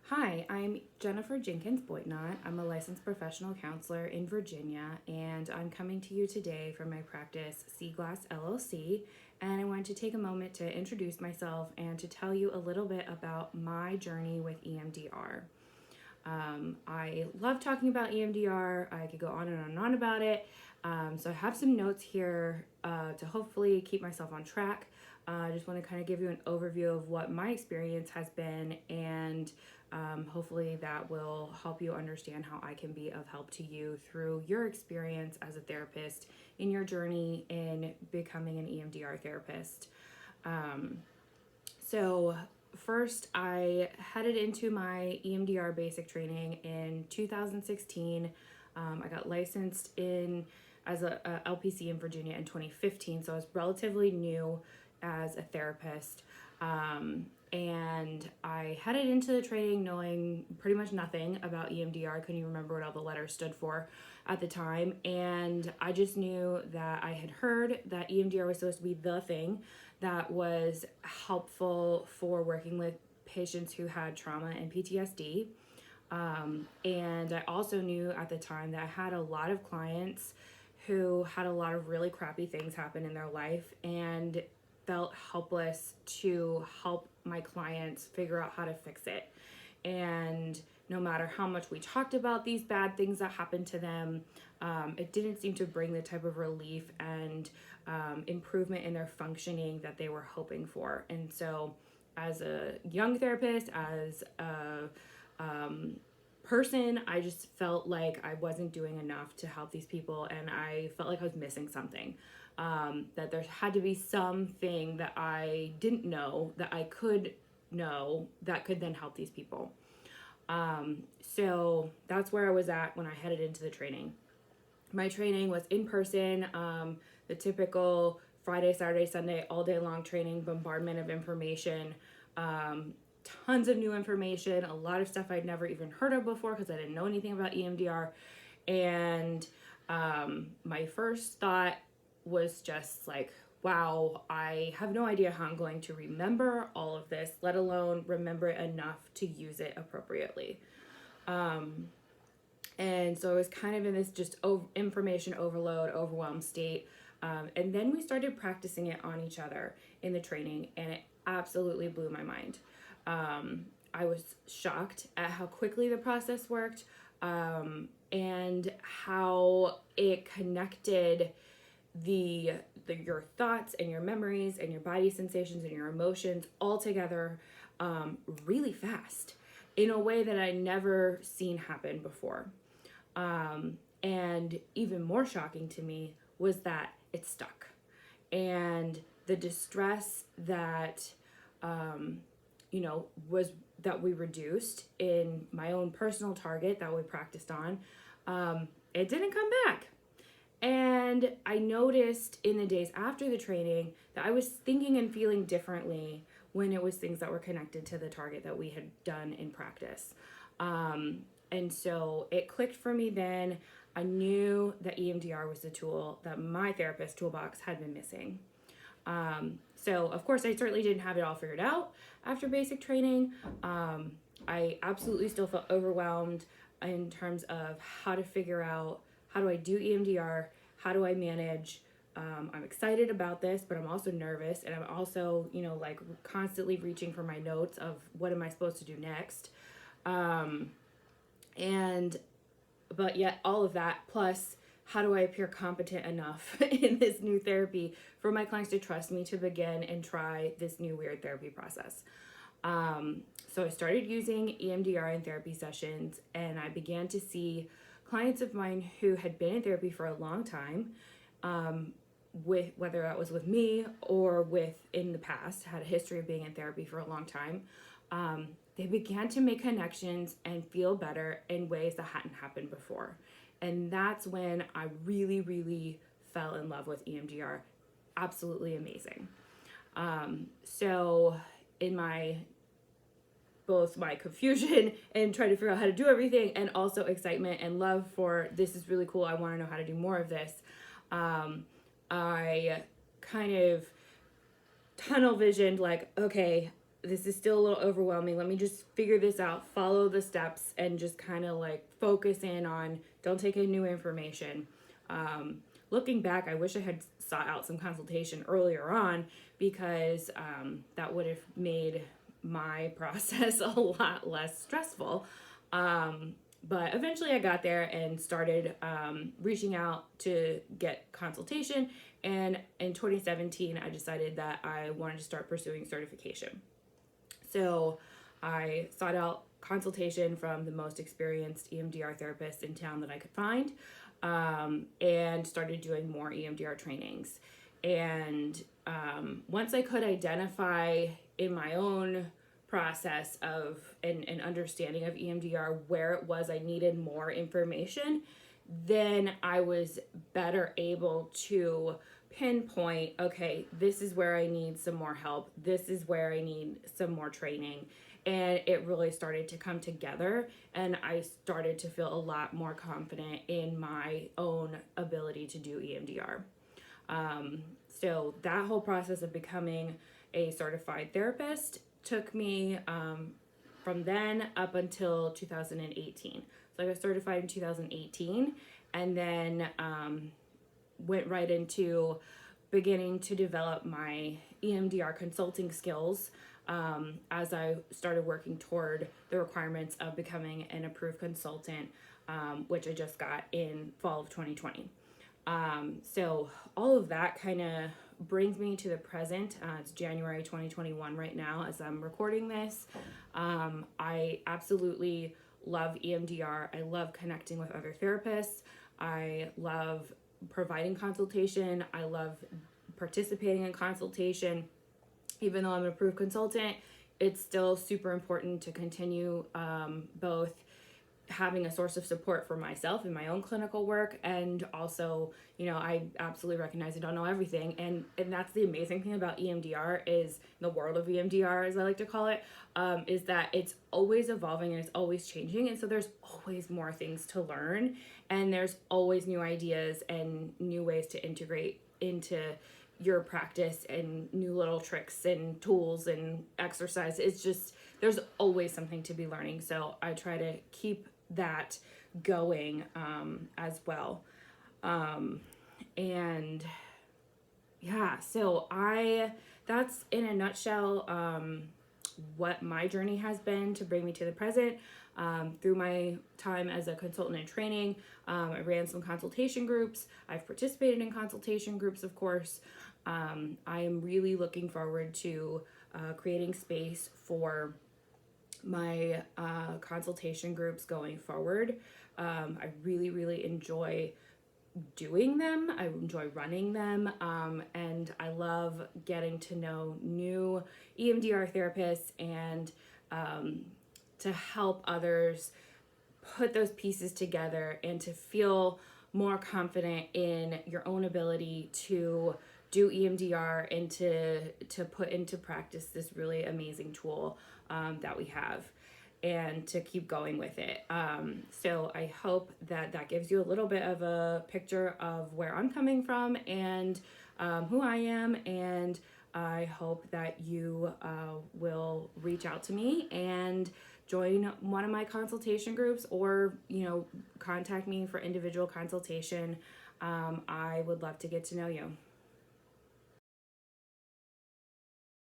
Hi, I'm Jennifer Jenkins-Boitnott. I'm a licensed professional counselor in Virginia, and I'm coming to you today from my practice, Glass LLC. And I wanted to take a moment to introduce myself and to tell you a little bit about my journey with EMDR. I love talking about EMDR. I could go on and on about it. So I have some notes here to hopefully keep myself on track. I just want to kind of give you an overview of what my experience has been, and hopefully that will help you understand how I can be of help to you through your experience as a therapist in your journey in becoming an EMDR therapist. So first, I headed into my EMDR basic training in 2016. I got licensed in as a LPC in Virginia in 2015, so I was relatively new as a therapist. And I headed into the training knowing pretty much nothing about EMDR. I couldn't even remember what all the letters stood for at the time. And I just knew that I had heard that EMDR was supposed to be the thing that was helpful for working with patients who had trauma and PTSD. And I also knew at the time that I had a lot of clients who had a lot of really crappy things happen in their life and felt helpless to help my clients figure out how to fix it. And no matter how much we talked about these bad things that happened to them, it didn't seem to bring the type of relief and improvement in their functioning that they were hoping for. And so as a young therapist, as a person, I just felt like I wasn't doing enough to help these people, and I felt like I was missing something. That there had to be something that I didn't know that I could know that could then help these people. So that's where I was at when I headed into the training. My training was in person, the typical Friday, Saturday, Sunday, all day long training, bombardment of information, tons of new information, a lot of stuff I'd never even heard of before because I didn't know anything about EMDR. And my first thought was just like, wow, I have no idea how I'm going to remember all of this, let alone remember it enough to use it appropriately. And so I was kind of in this just information overload, overwhelmed state. And then we started practicing it on each other in the training, and it absolutely blew my mind. I was shocked at how quickly the process worked, and how it connected your thoughts and your memories and your body sensations and your emotions all together really fast in a way that I never seen happen before. And even more shocking to me was that it stuck, and the distress that was that we reduced in my own personal target that we practiced on, it didn't come back. And I noticed in the days after the training that I was thinking and feeling differently when it was things that were connected to the target that we had done in practice. And so it clicked for me then. I knew that EMDR was the tool that my therapist toolbox had been missing. So of course I certainly didn't have it all figured out after basic training. I absolutely still felt overwhelmed in terms of how to figure out, how do I do EMDR? How do I manage? I'm excited about this, but I'm also nervous, and I'm also, like constantly reaching for my notes of what am I supposed to do next? But yet all of that, plus how do I appear competent enough in this new therapy for my clients to trust me to begin and try this new weird therapy process? So I started using EMDR in therapy sessions, and I began to see clients of mine who had been in therapy for a long time, with whether that was with me or with in the past, had a history of being in therapy for a long time. They began to make connections and feel better in ways that hadn't happened before. And that's when I really, really fell in love with EMDR. Absolutely amazing. So in both my confusion and trying to figure out how to do everything, and also excitement and love for this is really cool, I want to know how to do more of this, I kind of tunnel visioned like, okay, this is still a little overwhelming. Let me just figure this out, follow the steps, and just kind of like focus in on, don't take in new information. Looking back, I wish I had sought out some consultation earlier on, because that would have made my process a lot less stressful. But eventually I got there and started reaching out to get consultation. And in 2017, I decided that I wanted to start pursuing certification. So I sought out consultation from the most experienced EMDR therapist in town that I could find, and started doing more EMDR trainings. And once I could identify in my own process of an understanding of EMDR where it was I needed more information, then I was better able to pinpoint, okay, this is where I need some more help, this is where I need some more training. And it really started to come together, and I started to feel a lot more confident in my own ability to do EMDR. So that whole process of becoming a certified therapist took me from then up until 2018. So I got certified in 2018, and then went right into beginning to develop my EMDR consulting skills as I started working toward the requirements of becoming an approved consultant, which I just got in fall of 2020. So all of that kind of brings me to the present. It's January 2021 right now as I'm recording this. I absolutely love EMDR. I love connecting with other therapists. I love providing consultation. I love participating in consultation. Even though I'm an approved consultant, it's still super important to continue both having a source of support for myself in my own clinical work, and also, I absolutely recognize I don't know everything, and that's the amazing thing about EMDR, is the world of EMDR, as I like to call it, is that it's always evolving and it's always changing, and so there's always more things to learn, and there's always new ideas and new ways to integrate into your practice, and new little tricks and tools and exercise. It's just, there's always something to be learning, so I try to keep that going as well. And yeah, so that's in a nutshell what my journey has been to bring me to the present. Through my time as a consultant in training, I ran some consultation groups. I've participated in consultation groups, of course. I am really looking forward to creating space for my consultation groups going forward. I really, really enjoy doing them. I enjoy running them, and I love getting to know new EMDR therapists, and to help others put those pieces together and to feel more confident in your own ability to do EMDR and to put into practice this really amazing tool that we have, and to keep going with it. So I hope that gives you a little bit of a picture of where I'm coming from and who I am, and I hope that you will reach out to me and join one of my consultation groups, or contact me for individual consultation. I would love to get to know you.